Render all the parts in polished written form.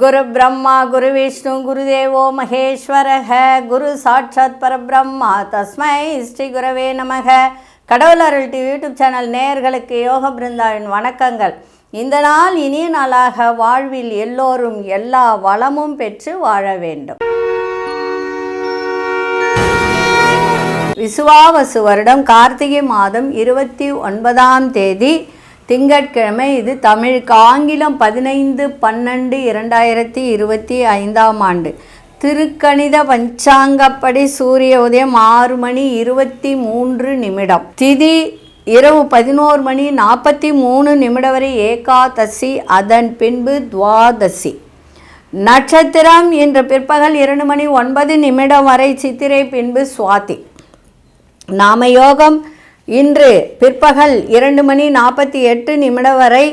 गुरु ब्रह्मा गुरु विष्णु गुरुदेवो महेश्वरः गुरु साक्षात् परब्रह्मा तस्मै श्री गुरवे நமக. கடவுள் அருள் டிவி யூடியூப் சேனல் நேயர்களுக்கு யோக பிருந்தாவின் வணக்கங்கள். இந்த நாள் இனிய நாளாக வாழ்வில் எல்லோரும் எல்லா வளமும் பெற்று வாழ வேண்டும். விசுவாவசு வருடம் கார்த்திகை மாதம் 29ஆம் தேதி திங்கட்கிழமை. இது தமிழுக்கு ஆங்கிலம் 15/12/2025 ஆண்டு. திருக்கணித பஞ்சாங்கப்படி சூரிய உதயம் 6:23. திதி இரவு 11:43 வரை ஏகாதசி, அதன் பின்பு துவாதசி. நட்சத்திரம் இன்று பிற்பகல் 2:09 வரை சித்திரை, பின்பு சுவாதி. நாமயோகம் இன்று பிற்பகல் 2:48 வரை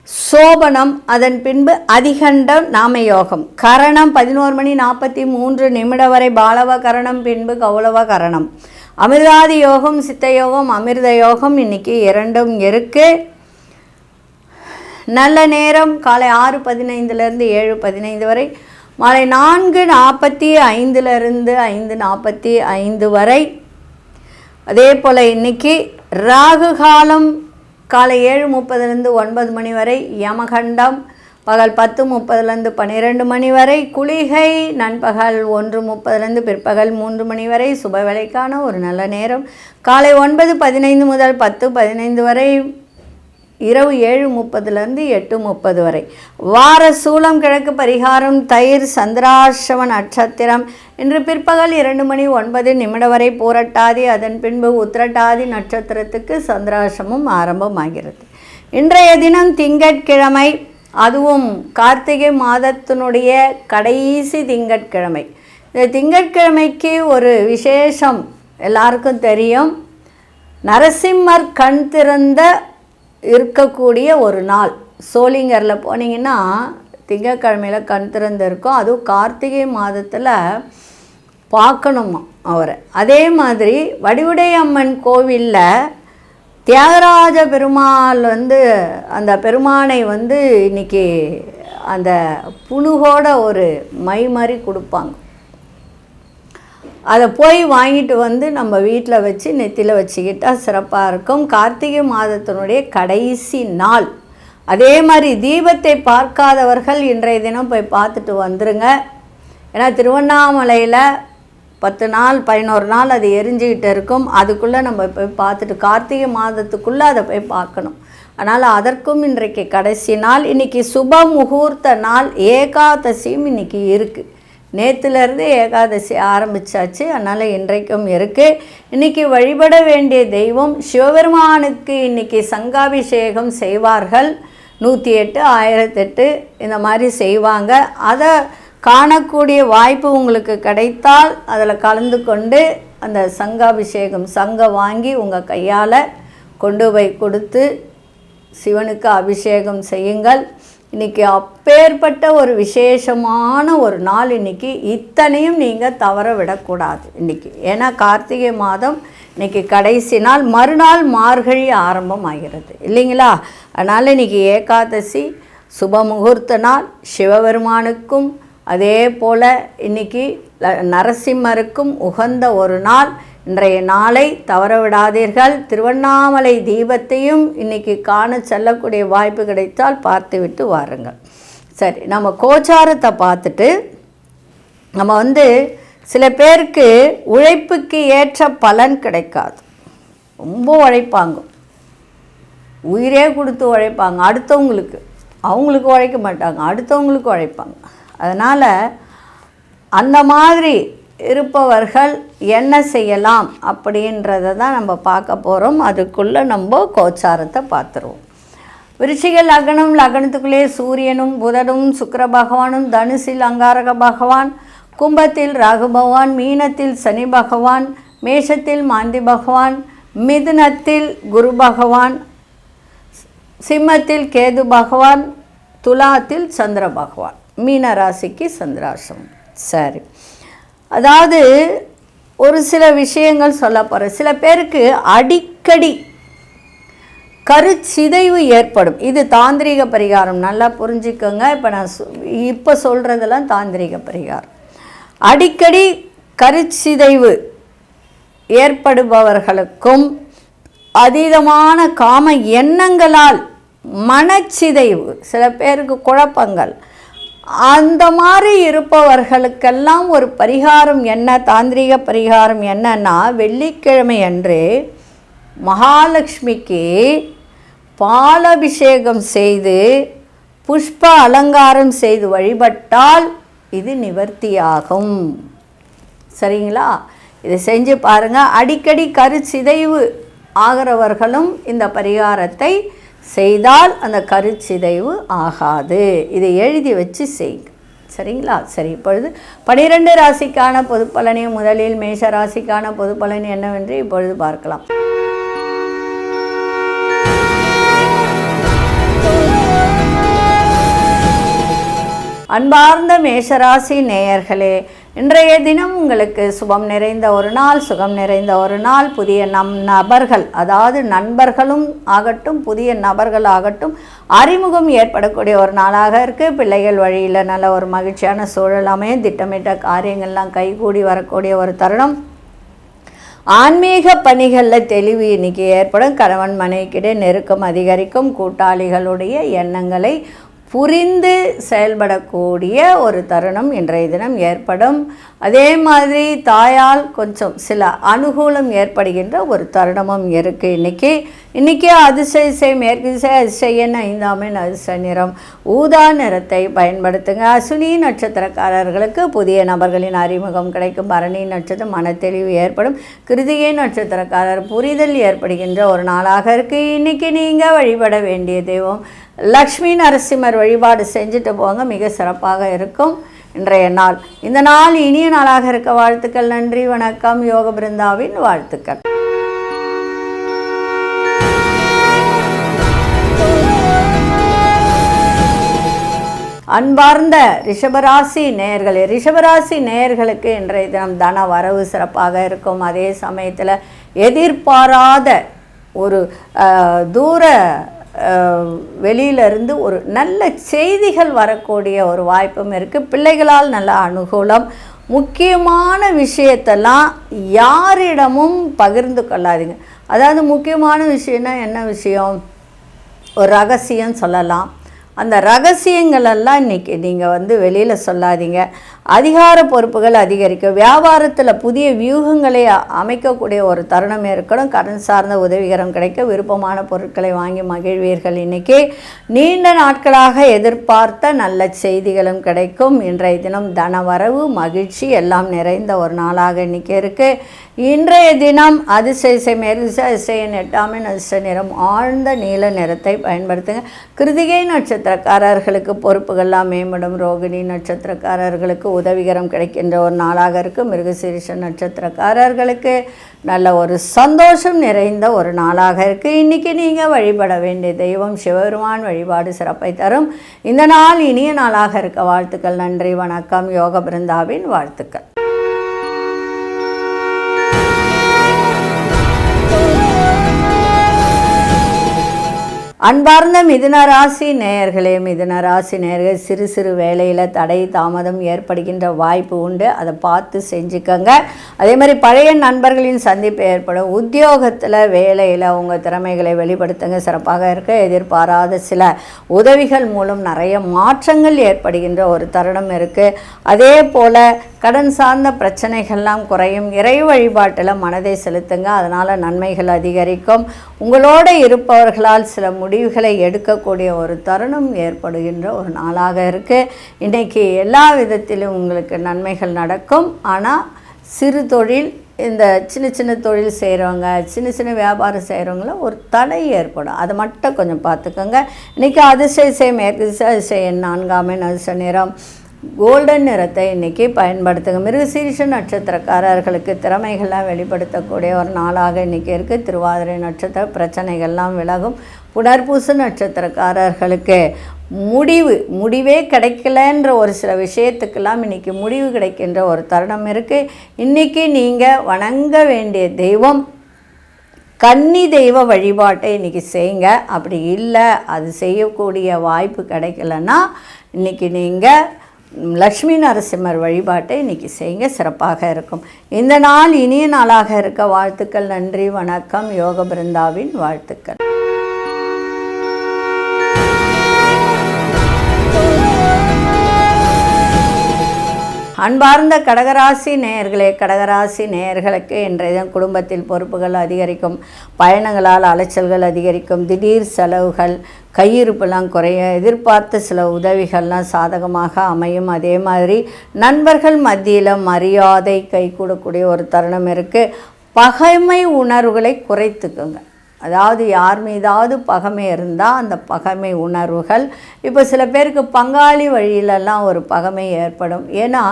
சோபனம், அதன் பின்பு அதிகண்டம் நாமயோகம். கரணம் 11:43 வரை பாலவ கரணம், பின்பு கௌளவ கரணம். அமிர்தாதி யோகம், சித்த யோகம், அமிர்த யோகம் இன்னைக்கு இரண்டும் இருக்கு. நல்ல நேரம் காலை 6:15 7:15 வரை, மாலை 4:45 5:45 வரை. அதே போல் இன்றைக்கி ராகு காலம் காலை 7:30 9 மணி வரை, யமகண்டம் பகல் 10:30 12 மணி வரை, குளிகை நண்பகல் 1:30 பிற்பகல் 3 மணி வரை. சுப வேளைக்கான ஒரு நல்ல நேரம் காலை 9:15 முதல் 10:15 வரை, இரவு 7:30 8:30 வரை. வார சூலம் கிழக்கு, பரிகாரம் தயிர், சந்திராஷ்டம நட்சத்திரம் இன்று பிற்பகல் 2:09 வரை பூரட்டாதி, அதன் பின்பு உத்திரட்டாதி நட்சத்திரத்துக்கு சந்திராஷ்டமம் ஆரம்பமாகிறது. இன்றைய தினம் திங்கட்கிழமை, அதுவும் கார்த்திகை மாதத்தினுடைய கடைசி திங்கட்கிழமை. இந்த திங்கட்கிழமைக்கு ஒரு விசேஷம் எல்லாருக்கும் தெரியும். நரசிம்மர் கண் திறந்த இருக்கக்கூடிய ஒரு நாள். சோளிங்கரில் போனீங்கன்னா திங்கட்கிழமையில் கண் திறந்து இருக்கும். அதுவும் கார்த்திகை மாதத்தில் பார்க்கணுமா அவரை. அதே மாதிரி வடிவுடையம்மன் கோவிலில் தியாகராஜ பெருமாள் அந்த பெருமானை இன்றைக்கி அந்த புணுகோட ஒரு மை மாதிரி கொடுப்பாங்க. அதை போய் வாங்கிட்டு நம்ம வீட்டில் வச்சு நெத்தியில் வச்சுக்கிட்டால் சிறப்பாக இருக்கும். கார்த்திகை மாதத்தினுடைய கடைசி நாள். அதே மாதிரி தீபத்தை பார்க்காதவர்கள் இன்றைய தினம் போய் பார்த்துட்டு வந்துருங்க. ஏன்னா திருவண்ணாமலையில் 10 நாள் 11 நாள் அது எரிஞ்சிக்கிட்டு இருக்கும். அதுக்குள்ளே நம்ம போய் பார்த்துட்டு கார்த்திகை மாதத்துக்குள்ளே அதை போய் பார்க்கணும். அதனால் அதற்கும் இன்றைக்கு கடைசி நாள். இன்றைக்கி சுப முகூர்த்த நாள். ஏகாதசியும் இன்றைக்கி இருக்குது. நேற்றுலேருந்து ஏகாதசி ஆரம்பித்தாச்சு. அதனால் இன்றைக்கும் இருக்குது. இன்றைக்கி வழிபட வேண்டிய தெய்வம் சிவபெருமானுக்கு இன்றைக்கி சங்காபிஷேகம் செய்வார்கள். 108 1008 இந்த மாதிரி செய்வாங்க. அதை காணக்கூடிய வாய்ப்பு உங்களுக்கு கிடைத்தால் அதில் கலந்து கொண்டு அந்த சங்காபிஷேகம் வாங்கி உங்கள் கையால் கொண்டு போய் கொடுத்து சிவனுக்கு அபிஷேகம் செய்யுங்கள். இன்றைக்கி அப்பேற்பட்ட ஒரு விசேஷமான ஒரு நாள். இன்றைக்கி இத்தனையும் நீங்கள் தவற விடக்கூடாது இன்றைக்கி. ஏன்னா கார்த்திகை மாதம் இன்றைக்கி கடைசி நாள். மறுநாள் மார்கழி ஆரம்பம் ஆகிறது இல்லைங்களா? அதனால் இன்றைக்கி ஏகாதசி சுப முகூர்த்த நாள். சிவபெருமானுக்கும் அதே போல் இன்றைக்கி நரசிம்மருக்கும் உகந்த ஒரு நாள். இன்றைய நாளை தவற விடாதீர்கள். திருவண்ணாமலை தீபத்தையும் இன்றைக்கி காண செல்லக்கூடிய வாய்ப்பு கிடைத்தால் பார்த்துவிட்டு வாருங்கள். சரி, நம்ம கோச்சாரத்தை பார்த்துட்டு நம்ம சில பேருக்கு உழைப்புக்கு ஏற்ற பலன் கிடைக்காது. ரொம்ப உழைப்பாங்க, உயிரே கொடுத்து உழைப்பாங்க அடுத்தவங்களுக்கு. அவங்களுக்கு உழைக்க மாட்டாங்க, அடுத்தவங்களுக்கு உழைப்பாங்க. அதனால் அந்த மாதிரி இருப்பவர்கள் என்ன செய்யலாம் அப்படின்றத தான் நம்ம பார்க்க போகிறோம். அதுக்குள்ளே நம்ம கோச்சாரத்தை பார்த்துருவோம். விருச்சிக லக்னம், லக்னத்துக்குள்ளே சூரியனும் புதனும் சுக்கிர பகவானும், தனுசில் அங்காரக பகவான், கும்பத்தில் ராகு பகவான், மீனத்தில் சனி பகவான், மேஷத்தில் மாந்தி பகவான், மிதுனத்தில் குரு பகவான், சிம்மத்தில் கேது பகவான், துலாத்தில் சந்திர பகவான். மீன ராசிக்கு சந்திராசிரமம். சரி, அதாவது ஒரு சில விஷயங்கள் சொல்ல போகிறேன். சில பேருக்கு அடிக்கடி கருச்சிதைவு ஏற்படும். இது தாந்திரிக பரிகாரம், நல்லா புரிஞ்சுக்கோங்க. இப்போ நான் சொல்கிறதெல்லாம் தாந்திரிக பரிகாரம். அடிக்கடி கருச்சிதைவு ஏற்படுபவர்களுக்கும் அதீதமான காம எண்ணங்களால் மனச்சிதைவு, சில பேருக்கு குழப்பங்கள், அந்த மாதிரி இருப்பவர்களுக்கெல்லாம் ஒரு பரிகாரம் என்ன, தாந்திரிக பரிகாரம் என்னன்னா, வெள்ளிக்கிழமை அன்று மகாலட்சுமிக்கு பாலபிஷேகம் செய்து புஷ்ப அலங்காரம் செய்து வழிபட்டால் இது நிவர்த்தியாகும். சரிங்களா? இதை செஞ்சு பாருங்கள். அடிக்கடி கருச்சிதைவு ஆகிறவர்களும் இந்த பரிகாரத்தை செய்தால் அந்த கருச்சிதைவு ஆகாது. இதை எழுதி வச்சு செய்யுங்க. சரிங்களா? சரி, இப்பொழுது 12 ராசிக்கான பொது பலனை முதலில் மேஷ ராசிக்கான பொது பலன் என்னவென்று இப்பொழுது பார்க்கலாம். அன்பார்ந்த மேஷராசி நேயர்களே, இன்றைய தினம் உங்களுக்கு சுபம் நிறைந்த ஒரு நாள், சுகம் நிறைந்த ஒரு நாள். புதிய நபர்கள், அதாவது நண்பர்களும் ஆகட்டும், புதிய நபர்கள் ஆகட்டும், அறிமுகம் ஏற்படக்கூடிய ஒரு நாளாக இருக்குது. பிள்ளைகள் வழியில் நல்ல ஒரு மகிழ்ச்சியான சூழல் அமையும். திட்டமிட்ட காரியங்கள்லாம் கைகூடி வரக்கூடிய ஒரு தருணம். ஆன்மீக பணிகளில் தெளிவு இன்னைக்கு ஏற்படும். கணவன் மனைவிக்கிடையே நெருக்கம் அதிகரிக்கும். கூட்டாளிகளுடைய எண்ணங்களை புரிந்து செயல்படக்கூடிய ஒரு தருணம் இன்றைய தினம் ஏற்படும். அதே மாதிரி தாயால் கொஞ்சம் சில அனுகூலம் ஏற்படுகின்ற ஒரு தருணமும் இருக்குது. இன்றைக்கி அதிசய மேற்கு திசை அதிசயன் 5ஆம் எண் அதிர்ஷ்ட நிறம் ஊதா நிறத்தை பயன்படுத்துங்க. அசுனி நட்சத்திரக்காரர்களுக்கு புதிய நபர்களின் அறிமுகம் கிடைக்கும். பரணி நட்சத்திரம் மனத்தெளிவு ஏற்படும். கிருத்திகை நட்சத்திரக்காரர் புரிதல் ஏற்படுகின்ற ஒரு நாளாக இருக்குது. இன்றைக்கி நீங்கள் வழிபட வேண்டிய தெய்வம் லக்ஷ்மி நரசிம்மர் வழிபாடு செஞ்சுட்டு போங்க, மிக சிறப்பாக இருக்கும் இன்றைய நாள். இந்த நாள் இனிய நாளாக இருக்க வாழ்த்துக்கள். நன்றி, வணக்கம். யோக பிருந்தாவின் வாழ்த்துக்கள். அன்பார்ந்த ரிஷபராசி நேயர்களே, ரிஷபராசி நேயர்களுக்கு இன்றைய தினம் தன வரவு சிறப்பாக இருக்கும். அதே சமயத்தில் எதிர்பாராத ஒரு தூர வெளியிலிருந்து ஒரு நல்ல செய்திகள் வரக்கூடிய ஒரு வாய்ப்பும் இருக்குது. பிள்ளைகளால் நல்ல அனுகூலம். முக்கியமான விஷயத்தெல்லாம் யாரிடமும் பகிர்ந்து கொள்ளாதீங்க. அதாவது முக்கியமான விஷயம்னா என்ன விஷயம்? ஒரு ரகசியம் சொல்லலாம். அந்த ரகசியங்களெல்லாம் இன்றைக்கி நீங்கள் வெளியில் சொல்லாதீங்க. அதிகார பொறுப்புகள் அதிகரிக்கும். வியாபாரத்தில் புதிய வியூகங்களை அமைக்கக்கூடிய ஒரு தருணம் இருக்கணும். கடன் சார்ந்த உதவிகரம் கிடைக்க விருப்பமான பொருட்களை வாங்கி மகிழ்வீர்கள். இன்றைக்கி நீண்ட நாட்களாக எதிர்பார்த்த நல்ல செய்திகளும் கிடைக்கும். இன்றைய தினம் தனவரவு மகிழ்ச்சி எல்லாம் நிறைந்த ஒரு நாளாக இன்றைக்கி இருக்குது. இன்றைய தினம் அதிசய அதிசயன் 8ஆம் எண் அதிர்ஷ்ட நிறம் ஆழ்ந்த நீல நிறத்தை பயன்படுத்துங்க. கிருத்திகை நட்சத்திரக்காரர்களுக்கு பொறுப்புகள்லாம் மேம்படும். ரோகிணி நட்சத்திரக்காரர்களுக்கு உதவிகரம் கிடைக்கின்ற ஒரு நாளாக இருக்குது. மிருகசீரிஷ நட்சத்திரக்காரர்களுக்கு நல்ல ஒரு சந்தோஷம் நிறைந்த ஒரு நாளாக இருக்குது. இன்றைக்கி நீங்கள் வழிபட வேண்டிய தெய்வம் சிவபெருமான் வழிபாடு சிறப்பை தரும். இந்த நாள் இனிய நாளாக இருக்க வாழ்த்துக்கள். நன்றி, வணக்கம். யோக பிருந்தாவின் வாழ்த்துக்கள். அன்பார்ந்த மிதுனராசி நேயர்களே, மிதுனராசி நேயர்கள் சிறு சிறு வேலையில் தடை தாமதம் ஏற்படுகின்ற வாய்ப்பு உண்டு. அதை பார்த்து செஞ்சுக்கோங்க. அதே மாதிரி பழைய நண்பர்களின் சந்திப்பு ஏற்படும். உத்தியோகத்தில் வேலையில் உங்கள் திறமைகளை வெளிப்படுத்துங்க, சிறப்பாக இருக்க. எதிர்பாராத சில உதவிகள் மூலம் நிறைய மாற்றங்கள் ஏற்படுகின்ற ஒரு தருணம் இருக்குது. அதே போல் கடன் சார்ந்த பிரச்சனைகள்லாம் குறையும். இறை வழிபாட்டில் மனதை செலுத்துங்க, அதனால் நன்மைகள் அதிகரிக்கும். உங்களோடு இருப்பவர்களால் சில முடிவுகளை எடுக்கக்கூடிய ஒரு தருணம் ஏற்படுகின்ற ஒரு நாளாக இருக்குது. இன்றைக்கி எல்லா விதத்திலும் உங்களுக்கு நன்மைகள் நடக்கும். ஆனால் சிறு தொழில், இந்த சின்ன சின்ன தொழில் செய்கிறவங்க, சின்ன சின்ன வியாபாரம் செய்கிறவங்கள ஒரு தடை ஏற்படும். அதை மட்டும் கொஞ்சம் பார்த்துக்கோங்க. இன்றைக்கி அதிசய மேற்கு அதிசயன் 4ஆம் எண் அதிர்ஷ்ட நிறம் கோல்டன் நிறத்தை இன்றைக்கி பயன்படுத்துங்க. மிருகசீரிஷ நட்சத்திரக்காரர்களுக்கு திறமைகள்லாம் வெளிப்படுத்தக்கூடிய ஒரு நாளாக இன்றைக்கி இருக்குது. திருவாதிரை நட்சத்திர பிரச்சனைகள்லாம் விலகும். புனர்பூச நட்சத்திரக்காரர்களுக்கு முடிவே கிடைக்கலன்ற ஒரு சில விஷயத்துக்கெல்லாம் இன்றைக்கி முடிவு கிடைக்கின்ற ஒரு தருணம் இருக்குது. இன்றைக்கி நீங்கள் வணங்க வேண்டிய தெய்வம் கன்னி தெய்வ வழிபாட்டை இன்றைக்கி செய்யுங்க. அப்படி இல்லை, அது செய்யக்கூடிய வாய்ப்பு கிடைக்கலன்னா இன்றைக்கி நீங்கள் லக்ஷ்மி நரசிம்மர் வழிபாட்டை இன்றைக்கி செய்யுங்க, சிறப்பாக இருக்கும். இந்த நாள் இனிய நாளாக இருக்க வாழ்த்துக்கள். நன்றி, வணக்கம். யோக பிருந்தாவின் வாழ்த்துக்கள். அன்பார்ந்த கடகராசி நேயர்களே, கடகராசி நேயர்களுக்கு இன்றைய குடும்பத்தில் பொறுப்புகள் அதிகரிக்கும், பயணங்களால் அலைச்சல்கள் அதிகரிக்கும், திடீர் செலவுகள், கையிருப்பெல்லாம் குறைய, எதிர்பார்த்த சில உதவிகள்லாம் சாதகமாக அமையும். அதே மாதிரி நண்பர்கள் மத்தியில் மரியாதை கைகூடக்கூடிய ஒரு தருணம் இருக்குது. பகைமை உணர்வுகளை குறைத்துக்குங்க. அதாவது யார் மீதாவது பகைமை இருந்தால் அந்த பகைமை உணர்வுகள், இப்போ சில பேருக்கு பங்காளி வழியிலெல்லாம் ஒரு பகைமை ஏற்படும். ஏன்னா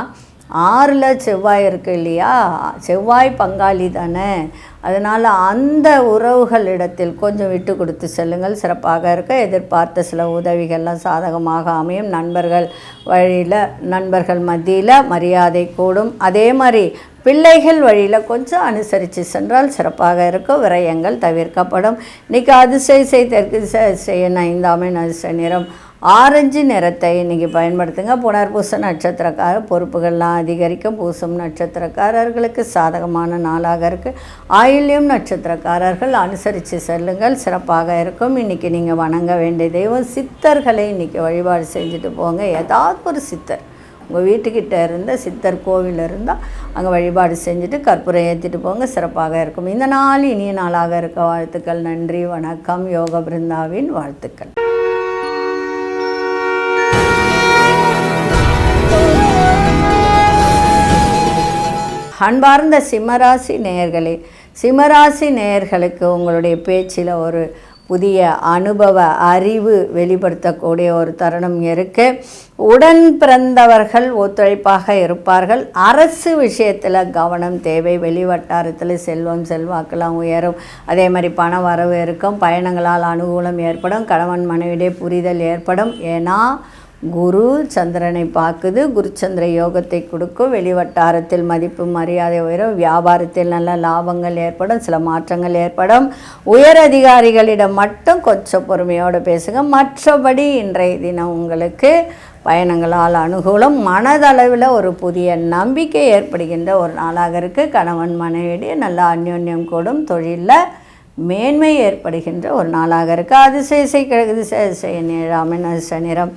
6ல் செவ்வாய் இருக்குது இல்லையா, செவ்வாய் பங்காளி தானே. அதனால் அந்த உறவுகளிடத்தில் கொஞ்சம் விட்டு கொடுத்து செல்லுங்கள், சிறப்பாக இருக்க. எதிர்பார்த்த சில உதவிகள்லாம் சாதகமாக அமையும். நண்பர்கள் மத்தியில் மரியாதை கூடும். அதே மாதிரி பிள்ளைகள் வழியில் கொஞ்சம் அனுசரித்து சென்றால் சிறப்பாக இருக்கும். விரயங்கள் தவிர்க்கப்படும். இன்றைக்கி அதிசய தெற்கு செய்ய 5ஆம் அதிர்ஷ்ட நிறம் ஆரஞ்சு நிறத்தை இன்றைக்கி பயன்படுத்துங்க. புனர்பூச நட்சத்திரக்காரர் பொறுப்புகள்லாம் அதிகரிக்கும். பூசம் நட்சத்திரக்காரர்களுக்கு சாதகமான நாளாக இருக்குது. ஆயில்யம் நட்சத்திரக்காரர்கள் அனுசரித்து செல்லுங்கள், சிறப்பாக இருக்கும். இன்றைக்கி நீங்கள் வணங்க வேண்டிய தெய்வம் சித்தர்களை இன்றைக்கி வழிபாடு செஞ்சுட்டு போங்க. ஏதாவது ஒரு சித்தர் உங்கள் வீட்டுக்கிட்ட இருந்த சித்தர் கோவில் இருந்தால் அங்கே வழிபாடு செஞ்சுட்டு கற்பூரம் ஏற்றிட்டு போங்க, சிறப்பாக இருக்கும். இந்த நாள் இனிய நாளாக இருக்க வாழ்த்துக்கள். நன்றி, வணக்கம். யோக பிருந்தாவின் வாழ்த்துக்கள். அன்பார்ந்த சிம்மராசி நேயர்களே, சிம்மராசி நேயர்களுக்கு உங்களுடைய பேச்சில் ஒரு புதிய அனுபவ அறிவு வெளிப்படுத்தக்கூடிய ஒரு தருணம் இருக்குது. உடன் பிறந்தவர்கள் ஒத்துழைப்பாக இருப்பார்கள். அரசு விஷயத்தில் கவனம் தேவை. வெளிவட்டாரத்தில் செல்வாக்கெல்லாம் உயரும். அதே மாதிரி பண வரவு இருக்கும். பயணங்களால் அனுகூலம் ஏற்படும். கணவன் மனைவியிடையே புரிதல் ஏற்படும். ஏன்னா குரு சந்திரனை பார்க்குது. குருச்சந்திர யோகத்தை கொடுக்கும். வெளிவட்டாரத்தில் மதிப்பு மரியாதை உயரும். வியாபாரத்தில் நல்ல லாபங்கள் ஏற்படும். சில மாற்றங்கள் ஏற்படும். உயர் அதிகாரிகளிடம் மட்டும் கொஞ்சம் பொறுமையோடு பேசுங்க. மற்றபடி இன்றைய தினம் உங்களுக்கு பயணங்களால் அனுகூலம். மனதளவில் ஒரு புதிய நம்பிக்கை ஏற்படுகின்ற ஒரு நாளாக இருக்குது. கணவன் மனைவியிடையே நல்ல அந்யோன்யம் கூடும். தொழிலில் மேன்மை ஏற்படுகின்ற ஒரு நாளாக இருக்குது. அதிசய கிழக்கு அதிசய நிறம்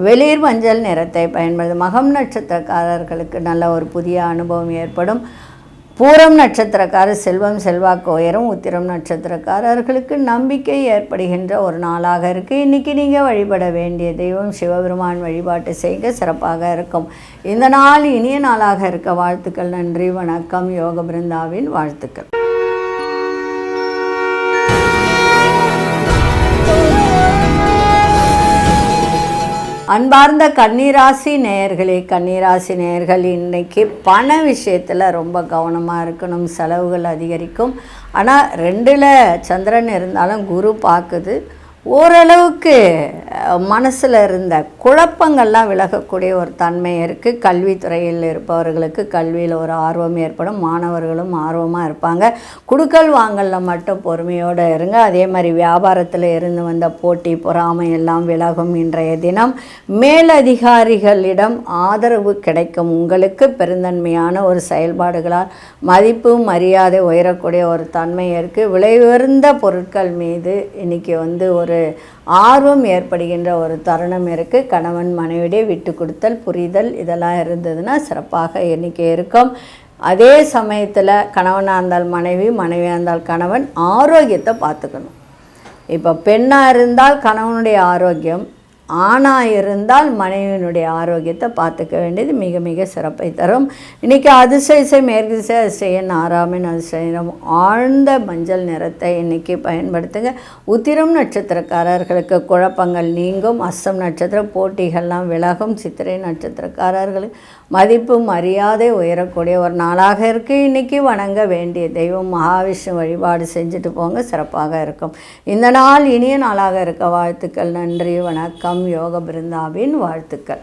வெளிர் மஞ்சள் நிறத்தை பயன்படுத்தும். மகம் நட்சத்திரக்காரர்களுக்கு நல்ல ஒரு புதிய அனுபவம் ஏற்படும். பூரம் நட்சத்திரக்காரர் செல்வாக்கு உயரும். உத்திரம் நட்சத்திரக்காரர்களுக்கு நம்பிக்கை ஏற்படுகின்ற ஒரு நாளாக இருக்குது. இன்றைக்கி நீங்கள் வழிபட வேண்டிய தெய்வம் சிவபெருமான் வழிபாட்டை செய்ய சிறப்பாக இருக்கும். இந்த நாள் இனிய நாளாக இருக்க வாழ்த்துக்கள். நன்றி, வணக்கம். யோக பிருந்தாவின் வாழ்த்துக்கள். அன்பார்ந்த கன்னிராசி நேயர்கள் இன்றைக்கி பண விஷயத்தில் ரொம்ப கவனமாக இருக்கணும். செலவுகள் அதிகரிக்கும். ஆனால் 2ல் சந்திரன் இருந்தாலும் குரு பார்க்குது. ஓரளவுக்கு மனசில் இருந்த குழப்பங்கள்லாம் விலகக்கூடிய ஒரு தன்மை இருக்குது. கல்வித்துறையில் இருப்பவர்களுக்கு கல்வியில் ஒரு ஆர்வம் ஏற்படும். மாணவர்களும் ஆர்வமாக இருப்பாங்க. குடுக்கல் வாங்கலில் மட்டும் பொறுமையோடு இருங்க. அதே மாதிரி வியாபாரத்தில் இருந்து வந்த போட்டி பொறாமை எல்லாம் விலகும். இன்றைய தினம் மேலதிகாரிகளிடம் ஆதரவு கிடைக்கும். உங்களுக்கு பெருந்தன்மையான ஒரு செயல்பாடுகளால் மதிப்பு மரியாதை உயரக்கூடிய ஒரு தன்மை இருக்குது. விலை உயர்ந்த பொருட்கள் மீது இன்றைக்கி ஒரு ஆர்வம் ஏற்படுகின்ற ஒரு தருணம் இருக்குது. கணவன் மனைவியிடையே விட்டு கொடுத்தல் புரிதல் இதெல்லாம் இருந்ததுன்னா சிறப்பாக இன்றைக்கி இருக்கும். அதே சமயத்தில் கணவனாக இருந்தால் மனைவியாக இருந்தால் கணவன் ஆரோக்கியத்தை பார்த்துக்கணும். இப்போ பெண்ணாக இருந்தால் கணவனுடைய ஆரோக்கியம், ஆணாக இருந்தால் மனைவியினுடைய ஆரோக்கியத்தை பார்த்துக்க வேண்டியது மிக மிக சிறப்பை தரும். இன்றைக்கி அதிசய மேற்கு அதிசய 6ஆம் அதிசயம் ஆழ்ந்த மஞ்சள் நிறத்தை இன்றைக்கி பயன்படுத்துங்க. உத்திரம் நட்சத்திரக்காரர்களுக்கு குழப்பங்கள் நீங்கும். அஸ்தம் நட்சத்திரம் போட்டிகள்லாம் விலகும். சித்திரை நட்சத்திரக்காரர்களுக்கு மதிப்பு மரியாதை உயரக்கூடிய ஒரு நாளாக இருக்குது. இன்றைக்கி வணங்க வேண்டிய தெய்வம் மகாவிஷ்ணு வழிபாடு செஞ்சுட்டு போங்க, சிறப்பாக இருக்கும். இந்த நாள் இனிய நாளாக இருக்க வாழ்த்துக்கள். நன்றி, வணக்கம். யோக பிருந்தாவின் வாழ்த்துக்கள்.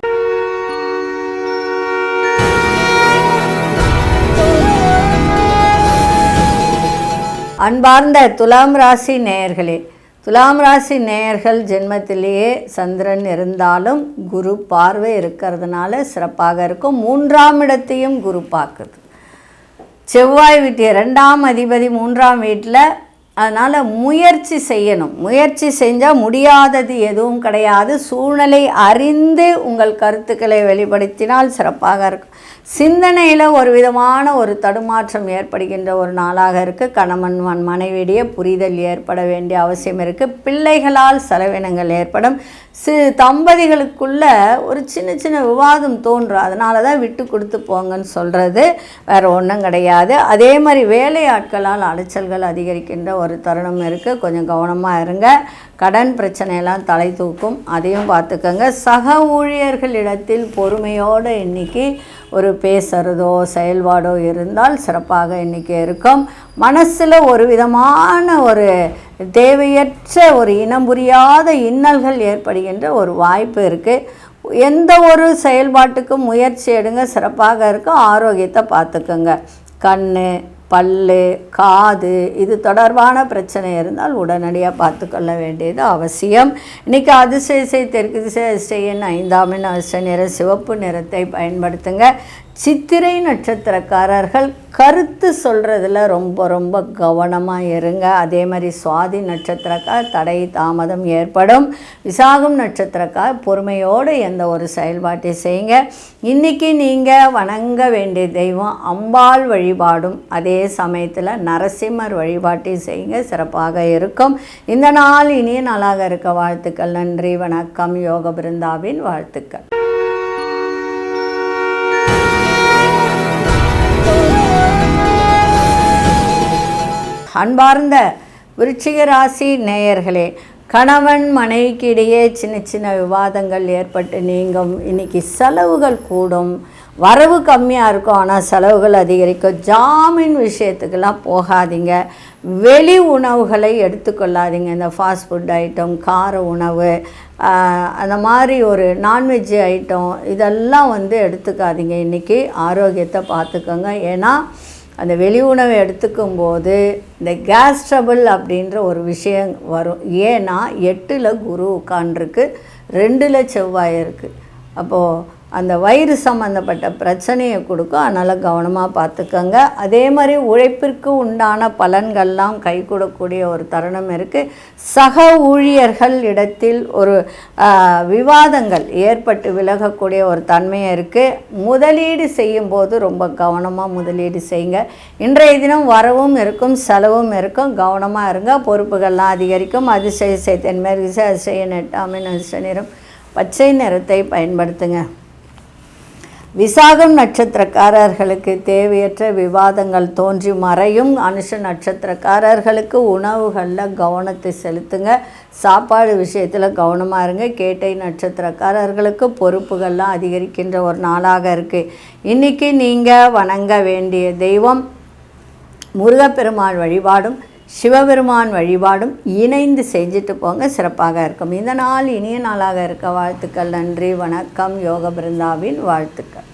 அன்பார்ந்த துலாம் ராசி நேயர்களே, துலாம் ராசி நேயர்கள் ஜென்மத்திலேயே சந்திரன் இருந்தாலும் குரு பார்வை இருக்கிறதுனால சிறப்பாக இருக்கும். 3ஆம் இடத்தையும் குரு பார்க்குது. செவ்வாய் வீட்டு 2ஆம் அதிபதி 3ஆம் வீட்டில். அதனால் முயற்சி செய்யணும். முயற்சி செஞ்சால் முடியாதது எதுவும் கிடையாது. சூழ்நிலை அறிந்து உங்கள் கருத்துக்களை வெளிப்படுத்தினால் சிறப்பாக இருக்கும். சிந்தனையில் ஒரு விதமான ஒரு தடுமாற்றம் ஏற்படுகின்ற ஒரு நாளாக இருக்குது. கணவன் மனைவியிடையே புரிதல் ஏற்பட வேண்டிய அவசியம் இருக்குது. பிள்ளைகளால் செலவினங்கள் ஏற்படும். தம்பதிகளுக்குள்ள ஒரு சின்ன சின்ன விவாதம் தோன்றும். அதனால தான் விட்டு கொடுத்து போங்கன்னு சொல்கிறது, வேறு ஒன்றும் கிடையாது. அதே மாதிரி வேலையாட்களால் அலைச்சல்கள் அதிகரிக்கின்ற ஒரு தருணம் இருக்குது. கொஞ்சம் கவனமாக இருங்க. கடன் பிரச்சனையெல்லாம் தலை தூக்கும், அதையும் பார்த்துக்கோங்க. சக ஊழியர்களிடத்தில் பொறுமையோடு இன்றைக்கி ஒரு பேசுகிறதோ செயல்பாடோ இருந்தால் சிறப்பாக இன்றைக்கி இருக்கும். மனசில் ஒரு விதமான ஒரு தேவையற்ற ஒரு இனம் புரியாத இன்னல்கள் ஏற்படுகின்ற ஒரு வாய்ப்பு இருக்குது. எந்த ஒரு செயல்பாட்டுக்கும் முயற்சி எடுங்க, சிறப்பாக இருக்கும். ஆரோக்கியத்தை பார்த்துக்கோங்க. கண், பல்லு, காது இது தொடர்பான பிரச்சனை இருந்தால் உடனடியாக பார்த்துக்கொள்ள வேண்டியது அவசியம். இன்றைக்கி அதிசய தெற்கு திசை அதிசயன் 5ஆம் எண் அதிர்ஷ்ட நிறம் சிவப்பு நிறத்தை பயன்படுத்துங்க. சித்திரை நட்சத்திரக்காரர்கள் கருத்து சொல்கிறதுல ரொம்ப ரொம்ப கவனமாக இருங்க. அதே மாதிரி சுவாதி நட்சத்திரக்கார் தடை தாமதம் ஏற்படும். விசாகம் நட்சத்திரக்கார் பொறுமையோடு எந்த ஒரு செயல்பாட்டை செய்யுங்க. இன்றைக்கி நீங்கள் வணங்க வேண்டிய தெய்வம் அம்பாள் வழிபாடும் அதே சமயத்தில் நரசிம்மர் வழிபாட்டையும் செய்யுங்க, சிறப்பாக இருக்கும். இந்த நாள் இனிய நாளாக இருக்க வாழ்த்துக்கள். நன்றி, வணக்கம். யோக பிருந்தாவின் வாழ்த்துக்கள். அன்பார்ந்த விருச்சிக ராசி நேயர்களே, கணவன் மனைவிக்கு இடையே சின்ன சின்ன விவாதங்கள் ஏற்பட்டு நீங்கும். இன்றைக்கி செலவுகள் கூடும். வரவு கம்மியாக இருக்கும், ஆனால் செலவுகள் அதிகரிக்கும். ஜாமீன் விஷயத்துக்கெல்லாம் போகாதீங்க. வெளி உணவுகளை எடுத்துக்கொள்ளாதீங்க. இந்த ஃபாஸ்ட் ஃபுட் ஐட்டம், கார உணவு, அந்த மாதிரி ஒரு நான்வெஜ் ஐட்டம் இதெல்லாம் எடுத்துக்காதீங்க. இன்றைக்கி ஆரோக்கியத்தை பார்த்துக்கோங்க. ஏன்னா அந்த வெளி உணவை எடுத்துக்கும்போது இந்த கேஸ் ட்ரபிள் அப்படின்ற ஒரு விஷயம் வரும். ஏன்னா 8ல் குரு உட்காண்டிருக்கு, 2ல் செவ்வாய் இருக்குது. அப்போது அந்த வயிறு சம்மந்தப்பட்ட பிரச்சனையை கொடுக்கும். அதனால் கவனமாக பார்த்துக்கோங்க. அதே மாதிரி உழைப்பிற்கு உண்டான பலன்கள்லாம் கை கொடுக்கக்கூடிய ஒரு தருணம் இருக்குது. சக ஊழியர்கள் இடத்தில் ஒரு விவாதங்கள் ஏற்பட்டு விலகக்கூடிய ஒரு தன்மையும் இருக்குது. முதலீடு செய்யும்போது ரொம்ப கவனமாக முதலீடு செய்யுங்க. இன்றைய தினம் வரவும் இருக்கும், செலவும் இருக்கும். கவனமாக இருங்க. பொறுப்புகள்லாம் அதிகரிக்கும். அதிசய தென்மேற்கு திசை அதிசய 8ஆம் எண் அதிர்ஷ்ட நிறம் பச்சை நிறத்தை பயன்படுத்துங்க. விசாகம் நட்சத்திரக்காரர்களுக்கு தேவையற்ற விவாதங்கள் தோன்றி மறையும். அனுஷ நட்சத்திரக்காரர்களுக்கு உணவுகளில் கவனத்தை செலுத்துங்க. சாப்பாடு விஷயத்தில் கவனமாக இருங்க. கேட்டை நட்சத்திரக்காரர்களுக்கு பொறுப்புகள்லாம் அதிகரிக்கின்ற ஒரு நாளாக இருக்குது. இன்றைக்கி நீங்கள் வணங்க வேண்டிய தெய்வம் முருகப்பெருமான் வழிபாடும் சிவபெருமான் வழிபாடும் இணைந்து செஞ்சுட்டு போங்க, சிறப்பாக இருக்கும். இந்த நாள் இனிய நாளாக இருக்க வாழ்த்துக்கள். நன்றி, வணக்கம். யோக பிருந்தாவின் வாழ்த்துக்கள்.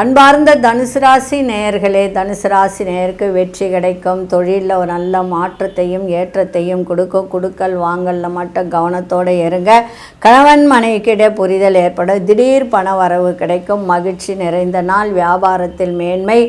அன்பார்ந்த தனுசு ராசி நேயர்களே, தனுசு ராசி நேயருக்கு வெற்றி கிடைக்கும். தொழிலில் ஒரு நல்ல மாற்றத்தையும் ஏற்றத்தையும் கொடுக்கும். கொடுக்கல் வாங்கலில் மட்டும் கவனத்தோடு இருங்க. கணவன் மனைவிக்கிடையே புரிதல் ஏற்படும். திடீர் பண வரவு கிடைக்கும். மகிழ்ச்சி நிறைந்த நாள். வியாபாரத்தில் மேன்மை,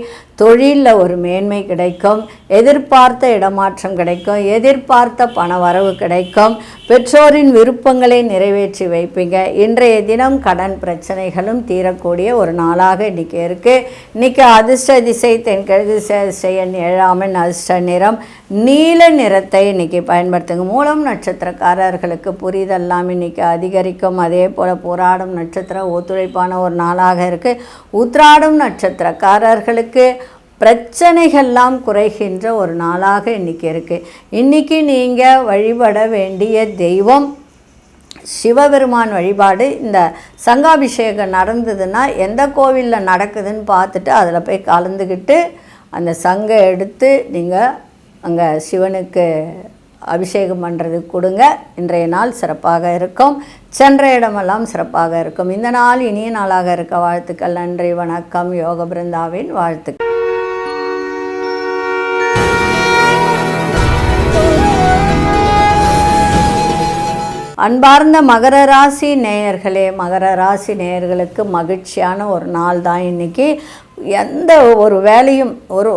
தொழிலில் ஒரு மேன்மை கிடைக்கும். எதிர்பார்த்த இடமாற்றம் கிடைக்கும். எதிர்பார்த்த பண வரவு கிடைக்கும். பெற்றோரின் விருப்பங்களை நிறைவேற்றி வைப்பீங்க. இன்றைய தினம் கடன் பிரச்சனைகளும் தீரக்கூடிய ஒரு நாளாக இன்றைக்கி இருக்குது. இன்றைக்கி அதிர்ஷ்ட திசை தென்கிழக்கு திசை அதிர்ஷ்ட 7ஆம் எண் அதிர்ஷ்ட நிறம் நீல நிறத்தை இன்றைக்கி பயன்படுத்துங்க. மூலம் நட்சத்திரக்காரர்களுக்கு புரிதெல்லாம் இன்றைக்கி அதிகரிக்கும். அதே போல் போராடும் நட்சத்திரம் ஒத்துழைப்பான ஒரு நாளாக இருக்குது. உத்திராடும் நட்சத்திரக்காரர்களுக்கு பிரச்சனைகள்லாம் குறைகின்ற ஒரு நாளாக இன்றைக்கி இருக்குது. இன்றைக்கி நீங்கள் வழிபட வேண்டிய தெய்வம் சிவபெருமான் வழிபாடு. இந்த சங்காபிஷேகம் நடந்ததுன்னா எந்த கோவிலில் நடக்குதுன்னு பார்த்துட்டு அதில் போய் கலந்துக்கிட்டு அந்த சங்கை எடுத்து நீங்கள் அங்கே சிவனுக்கு அபிஷேகம் பண்ணுறதுக்கு கொடுங்க. இன்றைய நாள் சிறப்பாக இருக்கும். சென்ற இடமெல்லாம் சிறப்பாக இருக்கும். இந்த நாள் இனிய நாளாக இருக்க வாழ்த்துக்கள். நன்றி, வணக்கம். யோக பிருந்தாவின் வாழ்த்துக்கள். அன்பார்ந்த மகர ராசி நேயர்களே, மகர ராசி நேயர்களுக்கு மகிழ்ச்சியான ஒரு நாள் தான் இன்றைக்கி. எந்த ஒரு வேலையும்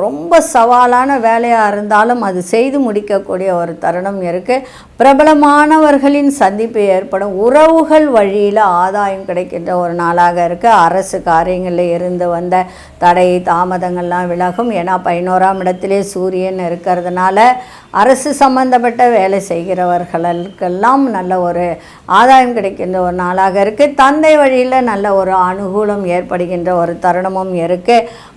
ரொம்ப சவாலான வேலையாக இருந்தாலும் அது செய்து முடிக்கக்கூடிய ஒரு தருணம் இருக்குது. பிரபலமானவர்களின் சந்திப்பு ஏற்படும். உறவுகள் வழியில் ஆதாயம் கிடைக்கின்ற ஒரு நாளாக இருக்குது. அரசு காரியங்களில் இருந்து வந்த தடை தாமதங்கள்லாம் விலகும். ஏன்னா 11ஆம் இடத்திலே சூரியன் இருக்கிறதுனால அரசு சம்பந்தப்பட்ட வேலை செய்கிறவர்களுக்கெல்லாம் நல்ல ஒரு ஆதாயம் கிடைக்கின்ற ஒரு நாளாக இருக்குது. தந்தை வழியில் நல்ல ஒரு அனுகூலம் ஏற்படுகின்ற ஒரு தருணமும் இருக்குது.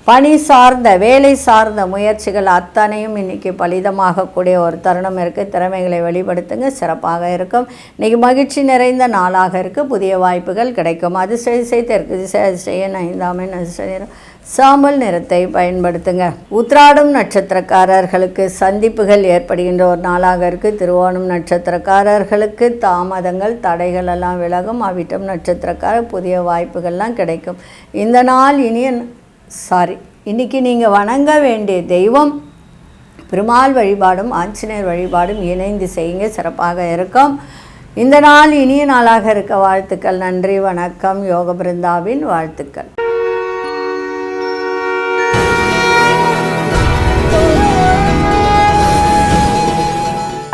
பணி சார்ந்த வேலை சார்ந்த முயற்சிகள் அத்தனையும் இன்றைக்கி பலிதமாகக்கூடிய ஒரு தருணம் இருக்குது. திறமைகளை வெளிப்படுத்துங்க, சிறப்பாக இருக்கும். இன்றைக்கி மகிழ்ச்சி நிறைந்த நாளாக இருக்குது. புதிய வாய்ப்புகள் கிடைக்கும். அதிசய தெற்கு திசை அதிசயன் 5ஆம் எண் அதிசய சாம்பல் நிறத்தை பயன்படுத்துங்க. உத்திராடம் நட்சத்திரக்காரர்களுக்கு சந்திப்புகள் ஏற்படுகின்ற ஒரு நாளாக இருக்குது. திருவோணம் நட்சத்திரக்காரர்களுக்கு தாமதங்கள் தடைகள் எல்லாம் விலகும். அவிட்டம் நட்சத்திரக்காரர் புதிய வாய்ப்புகள்லாம் கிடைக்கும். இந்த நாள் இன்னைக்கு நீங்கள் வணங்க வேண்டிய தெய்வம் பெருமாள் வழிபாடும் ஆஞ்சநேயர் வழிபாடும் இணைந்து செய்யுங்க, சிறப்பாக இருக்கும். இந்த நாள் இனிய நாளாக இருக்க வாழ்த்துக்கள். நன்றி, வணக்கம். யோக பிருந்தாவின் வாழ்த்துக்கள்.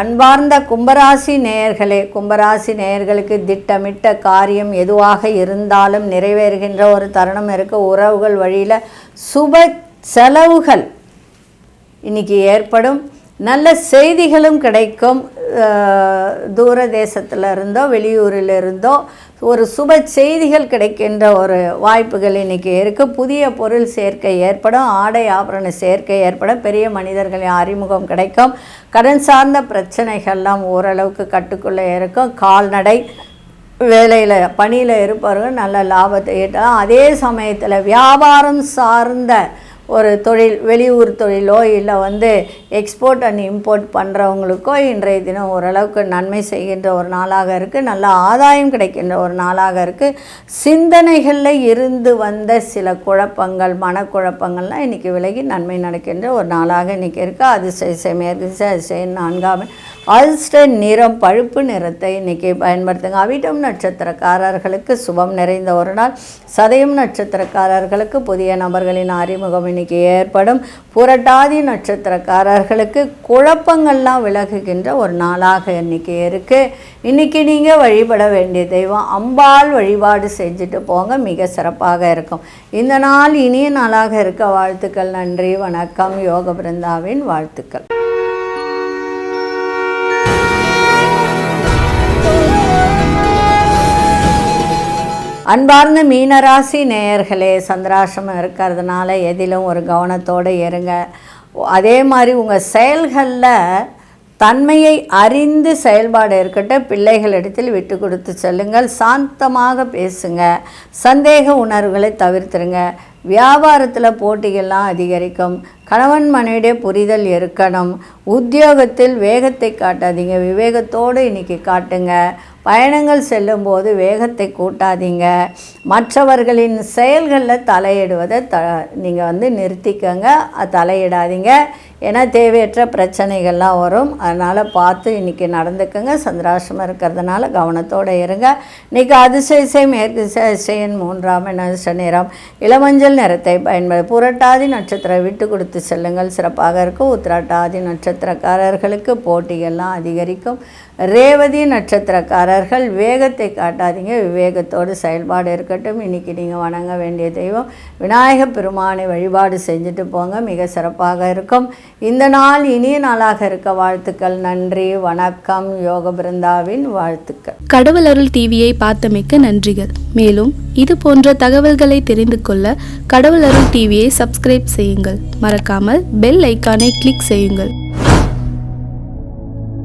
அன்பார்ந்த கும்பராசி நேயர்களே, கும்பராசி நேயர்களுக்கு திட்டமிட்ட காரியம் எதுவாக இருந்தாலும் நிறைவேறுகின்ற ஒரு தருணம் இருக்குது. உறவுகள் வழியில் சுப செலவுகள் இன்றைக்கி ஏற்படும். நல்ல செய்திகளும் கிடைக்கும். தூர தேசத்தில் இருந்தோ வெளியூரில் இருந்தோ ஒரு சுப செய்திகள் கிடைக்கின்ற ஒரு வாய்ப்புகள் இன்றைக்கி இருக்குது. புதிய பொருள் சேர்க்கை ஏற்படும். ஆடை ஆபரண சேர்க்கை ஏற்படும். பெரிய மனிதர்களின் அறிமுகம் கிடைக்கும். கடன் சார்ந்த பிரச்சனைகள்லாம் ஓரளவுக்கு கட்டுக்குள்ளே இருக்கும். கால்நடை வேலையில் பணியில் இருப்பவர்கள் நல்ல லாபத்தை ஈட்டலாம். அதே சமயத்தில் வியாபாரம் சார்ந்த ஒரு தொழில், வெளியூர் தொழிலோ இல்லை எக்ஸ்போர்ட் அண்ட் இம்போர்ட் பண்ணுறவங்களுக்கோ இன்றைய தினம் ஓரளவுக்கு நன்மை செய்கின்ற ஒரு நாளாக இருக்குது. நல்ல ஆதாயம் கிடைக்கின்ற ஒரு நாளாக இருக்குது. சிந்தனைகளில் இருந்து வந்த சில குழப்பங்கள், மனக்குழப்பங்கள்லாம் இன்றைக்கி விலகி நன்மை நடக்கின்ற ஒரு நாளாக இன்றைக்கி இருக்குது. அதிசய மேற்கு திசை 4ஆம் அதிர்ஷ்ட நிறம் பழுப்பு நிறத்தை இன்றைக்கி பயன்படுத்துங்க. அவிட்டம் நட்சத்திரக்காரர்களுக்கு சுபம் நிறைந்த ஒரு நாள். சதயம் நட்சத்திரக்காரர்களுக்கு புதிய நபர்களின் அறிமுகம் இன்றைக்கி ஏற்படும். புரட்டாதி நட்சத்திரக்காரர்களுக்கு குழப்பங்கள்லாம் விலகுகின்ற ஒரு நாளாக இன்றைக்கி இருக்குது. இன்றைக்கி நீங்கள் வழிபட வேண்டிய தெய்வம் அம்பாள் வழிபாடு செஞ்சுட்டு போங்க, மிக சிறப்பாக இருக்கும். இந்த நாள் இனிய நாளாக இருக்க வாழ்த்துக்கள். நன்றி, வணக்கம். யோக பிருந்தாவின் வாழ்த்துக்கள். அன்பார்ந்த மீனராசி நேயர்களே, சந்திராசிரமம் இருக்கிறதுனால எதிலும் ஒரு கவனத்தோடு இருங்க. அதே மாதிரி உங்கள் செயல்களில் தன்மையை அறிந்து செயல்பாடு இருக்கட்டும். பிள்ளைகளிடத்தில் விட்டு கொடுத்து செல்லுங்கள். சாந்தமாக பேசுங்க. சந்தேக உணர்வுகளை தவிர்த்துருங்க. வியாபாரத்தில் போட்டிகள்லாம் அதிகரிக்கும். கணவன் மனைவிடைய புரிதல் இருக்கணும். உத்தியோகத்தில் வேகத்தை காட்டாதீங்க, விவேகத்தோடு இன்றைக்கி காட்டுங்க. பயணங்கள் செல்லும்போது வேகத்தை கூட்டாதீங்க. மற்றவர்களின் செயல்களில் தலையிடுவதை நீங்கள் நிறுத்திக்கங்க. தலையிடாதீங்க. ஏன்னா தேவையற்ற பிரச்சனைகள்லாம் வரும். அதனால் பார்த்து இன்றைக்கி நடந்துக்கங்க. சந்திராசிரமம் இருக்கிறதுனால கவனத்தோடு இருங்க. இன்றைக்கி அதிசய மேற்கு அதிசயன் 3ஆம் எண் அதிர்ஷ்ட நிறம் இளமஞ்சள் நிறத்தை புரட்டாதி நட்சத்திரம் விட்டு கொடுத்து செல்லுங்கள், சிறப்பாக இருக்கும். உத்திராட்டாதி நட்சத்திரக்காரர்களுக்கு போட்டிகள்லாம் அதிகரிக்கும். ரேவதி நட்சத்திரக்காரர்கள் வேகத்தை காட்டாதீங்க, விவேகத்தோடு செயல்பாடு இருக்கட்டும். இன்றைக்கி நீங்கள் வணங்க வேண்டிய தெய்வம் விநாயகப் பெருமானை வழிபாடு செஞ்சுட்டு போங்க, மிக சிறப்பாக இருக்கும். இந்த நாள் இனிய நாளாக இருக்க வாழ்த்துக்கள். நன்றி, வணக்கம். யோக பிருந்தாவின் வாழ்த்துக்கள். கடவுள் அருள் டிவியை பார்த்தமைக்கு நன்றிகள். மேலும் இது போன்ற தகவல்களை தெரிந்து கொள்ள கடவுள் அருள் டிவியை சப்ஸ்கிரைப் செய்யுங்கள். மறக்காமல் பெல் ஐக்கானை கிளிக் செய்யுங்கள்.